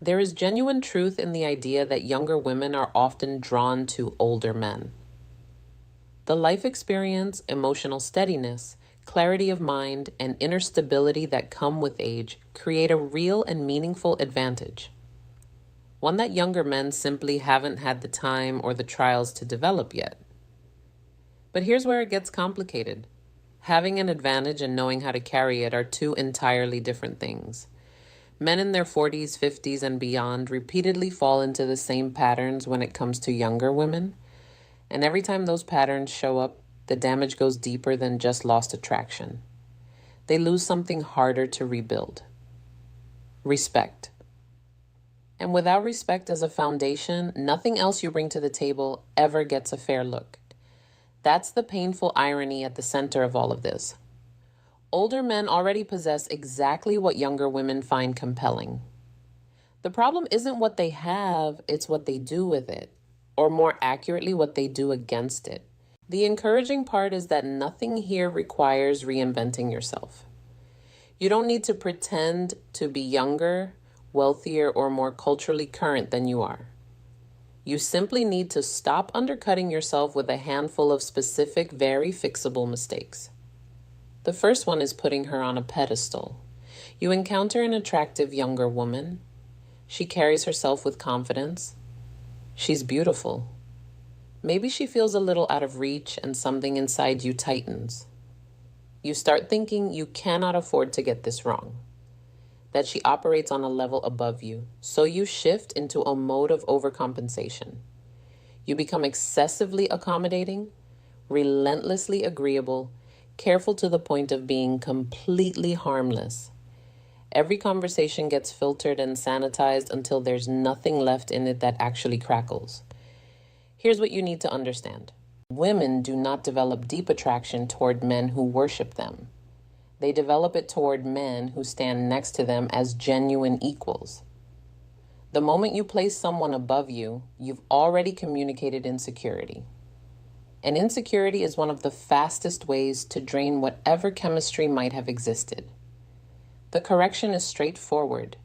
There is genuine truth in the idea that younger women are often drawn to older men. The life experience, emotional steadiness, clarity of mind, and inner stability that come with age create a real and meaningful advantage, one that younger men simply haven't had the time or the trials to develop yet. But here's where it gets complicated. Having an advantage and knowing how to carry it are two entirely different things. Men in their 40s, 50s, and beyond repeatedly fall into the same patterns when it comes to younger women. And every time those patterns show up, the damage goes deeper than just lost attraction. They lose something harder to rebuild: respect. And without respect as a foundation, nothing else you bring to the table ever gets a fair look. That's the painful irony at the center of all of this. Older men already possess exactly what younger women find compelling. The problem isn't what they have, it's what they do with it, or more accurately, what they do against it. The encouraging part is that nothing here requires reinventing yourself. You don't need to pretend to be younger, wealthier, or more culturally current than you are. You simply need to stop undercutting yourself with a handful of specific, very fixable mistakes. The first one is putting her on a pedestal. You encounter an attractive younger woman. She carries herself with confidence. She's beautiful. Maybe she feels a little out of reach and something inside you tightens. You start thinking you cannot afford to get this wrong, that she operates on a level above you, so you shift into a mode of overcompensation. You become excessively accommodating, relentlessly agreeable, careful to the point of being completely harmless. Every conversation gets filtered and sanitized until there's nothing left in it that actually crackles. Here's what you need to understand. Women do not develop deep attraction toward men who worship them. They develop it toward men who stand next to them as genuine equals. The moment you place someone above you, you've already communicated insecurity. And insecurity is one of the fastest ways to drain whatever chemistry might have existed. The correction is straightforward.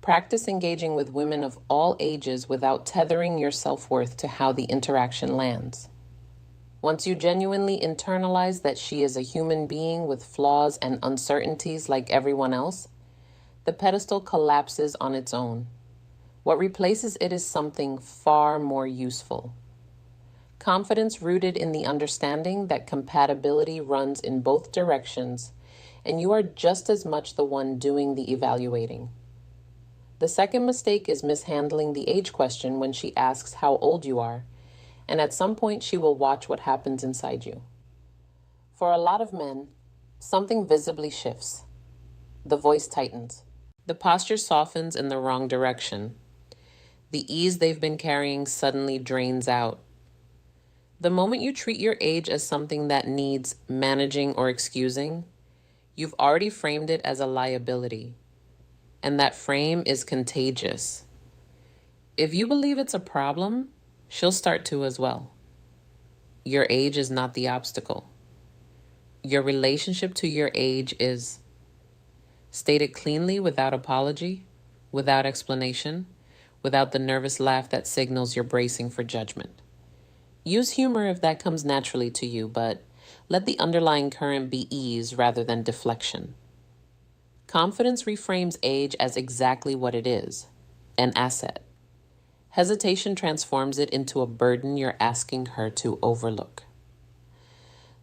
Practice engaging with women of all ages without tethering your self-worth to how the interaction lands. Once you genuinely internalize that she is a human being with flaws and uncertainties like everyone else, the pedestal collapses on its own. What replaces it is something far more useful. Confidence rooted in the understanding that compatibility runs in both directions, and you are just as much the one doing the evaluating. The second mistake is mishandling the age question when she asks how old you are, and at some point she will watch what happens inside you. For a lot of men, something visibly shifts. The voice tightens. The posture softens in the wrong direction. The ease they've been carrying suddenly drains out. The moment you treat your age as something that needs managing or excusing, you've already framed it as a liability. And that frame is contagious. If you believe it's a problem, she'll start to as well. Your age is not the obstacle. Your relationship to your age is. State it cleanly, without apology, without explanation, without the nervous laugh that signals you're bracing for judgment. Use humor if that comes naturally to you, but let the underlying current be ease rather than deflection. Confidence reframes age as exactly what it is, an asset. Hesitation transforms it into a burden you're asking her to overlook.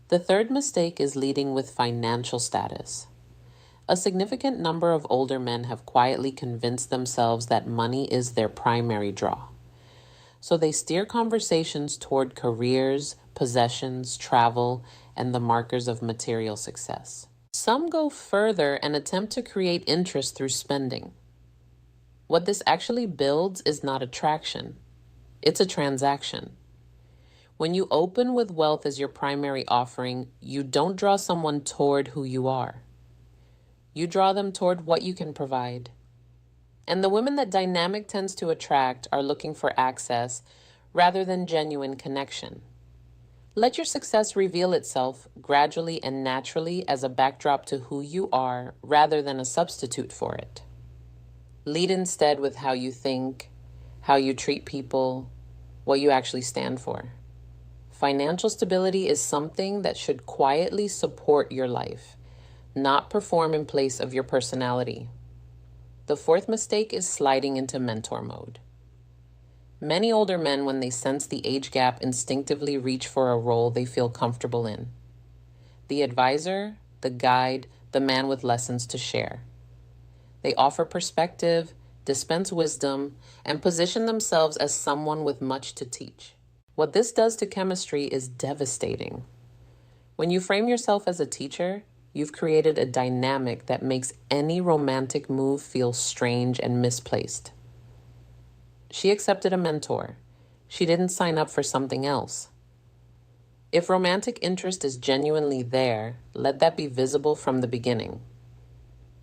The third mistake is leading with financial status. A significant number of older men have quietly convinced themselves that money is their primary draw. So they steer conversations toward careers, possessions, travel, and the markers of material success. Some go further and attempt to create interest through spending. What this actually builds is not attraction. It's a transaction. When you open with wealth as your primary offering, you don't draw someone toward who you are. You draw them toward what you can provide. And the women that dynamic tends to attract are looking for access rather than genuine connection. Let your success reveal itself gradually and naturally as a backdrop to who you are rather than a substitute for it. Lead instead with how you think, how you treat people, what you actually stand for. Financial stability is something that should quietly support your life, not perform in place of your personality. The fourth mistake is sliding into mentor mode. Many older men, when they sense the age gap, instinctively reach for a role they feel comfortable in. The advisor, the guide, the man with lessons to share. They offer perspective, dispense wisdom, and position themselves as someone with much to teach. What this does to chemistry is devastating. When you frame yourself as a teacher, you've created a dynamic that makes any romantic move feel strange and misplaced. She accepted a mentor. She didn't sign up for something else. If romantic interest is genuinely there, let that be visible from the beginning.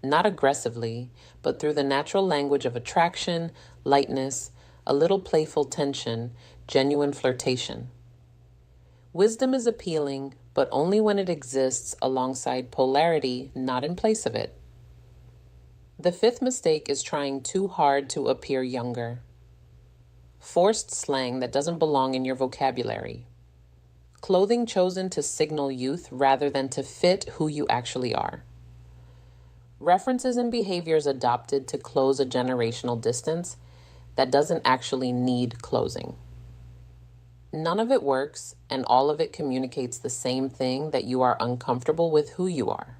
Not aggressively, but through the natural language of attraction, lightness, a little playful tension, genuine flirtation. Wisdom is appealing, but only when it exists alongside polarity, not in place of it. The fifth mistake is trying too hard to appear younger. Forced slang that doesn't belong in your vocabulary. Clothing chosen to signal youth rather than to fit who you actually are. References and behaviors adopted to close a generational distance that doesn't actually need closing. None of it works, and all of it communicates the same thing, that you are uncomfortable with who you are.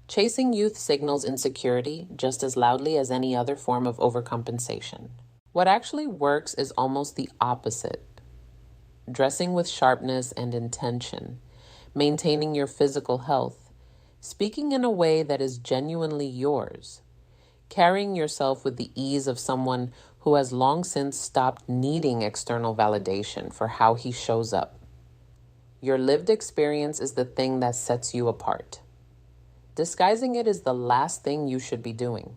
Chasing youth signals insecurity just as loudly as any other form of overcompensation. What actually works is almost the opposite. Dressing with sharpness and intention, maintaining your physical health, speaking in a way that is genuinely yours, carrying yourself with the ease of someone who has long since stopped needing external validation for how he shows up. Your lived experience is the thing that sets you apart. Disguising it is the last thing you should be doing.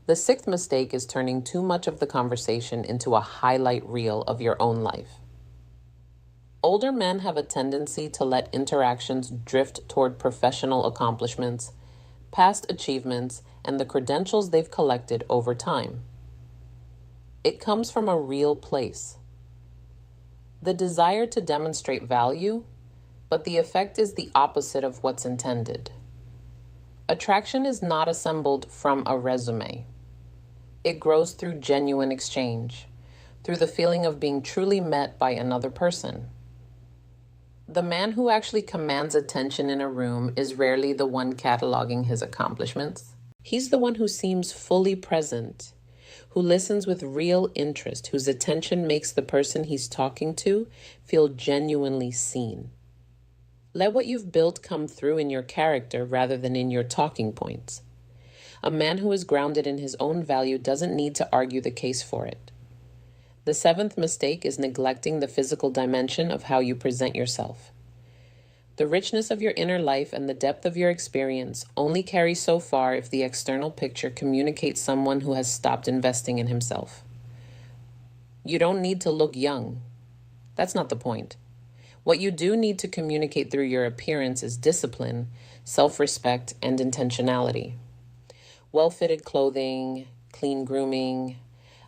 The sixth mistake is turning too much of the conversation into a highlight reel of your own life. Older men have a tendency to let interactions drift toward professional accomplishments, past achievements, and the credentials they've collected over time. It comes from a real place. The desire to demonstrate value, but the effect is the opposite of what's intended. Attraction is not assembled from a resume. It grows through genuine exchange, through the feeling of being truly met by another person. The man who actually commands attention in a room is rarely the one cataloging his accomplishments. He's the one who seems fully present, who listens with real interest, whose attention makes the person he's talking to feel genuinely seen. Let what you've built come through in your character rather than in your talking points. A man who is grounded in his own value doesn't need to argue the case for it. The seventh mistake is neglecting the physical dimension of how you present yourself. The richness of your inner life and the depth of your experience only carry so far if the external picture communicates someone who has stopped investing in himself. You don't need to look young. That's not the point. What you do need to communicate through your appearance is discipline, self-respect, and intentionality. Well-fitted clothing, clean grooming,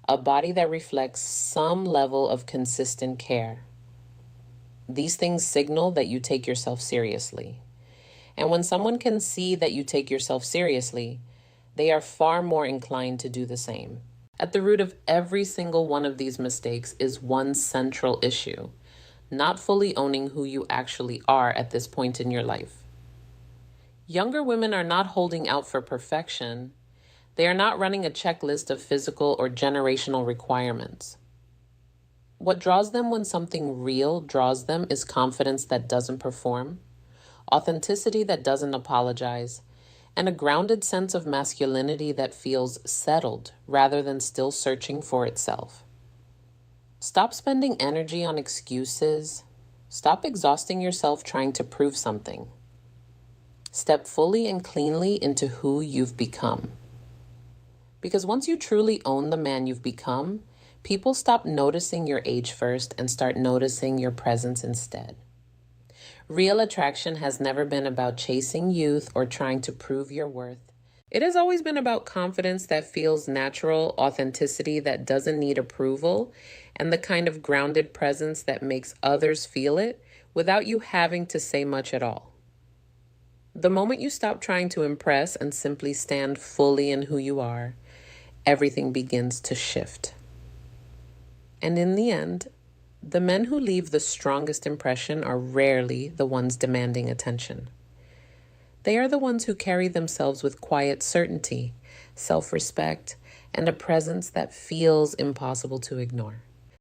a body that reflects some level of consistent care. These things signal that you take yourself seriously. And when someone can see that you take yourself seriously, they are far more inclined to do the same. At the root of every single one of these mistakes is one central issue: not fully owning who you actually are at this point in your life. Younger women are not holding out for perfection. They are not running a checklist of physical or generational requirements. What draws them when something real draws them is confidence that doesn't perform, authenticity that doesn't apologize, and a grounded sense of masculinity that feels settled rather than still searching for itself. Stop spending energy on excuses. Stop exhausting yourself trying to prove something. Step fully and cleanly into who you've become. Because once you truly own the man you've become, people stop noticing your age first and start noticing your presence instead. Real attraction has never been about chasing youth or trying to prove your worth. It has always been about confidence that feels natural, authenticity that doesn't need approval, and the kind of grounded presence that makes others feel it without you having to say much at all. The moment you stop trying to impress and simply stand fully in who you are, everything begins to shift. And in the end, the men who leave the strongest impression are rarely the ones demanding attention. They are the ones who carry themselves with quiet certainty, self-respect, and a presence that feels impossible to ignore.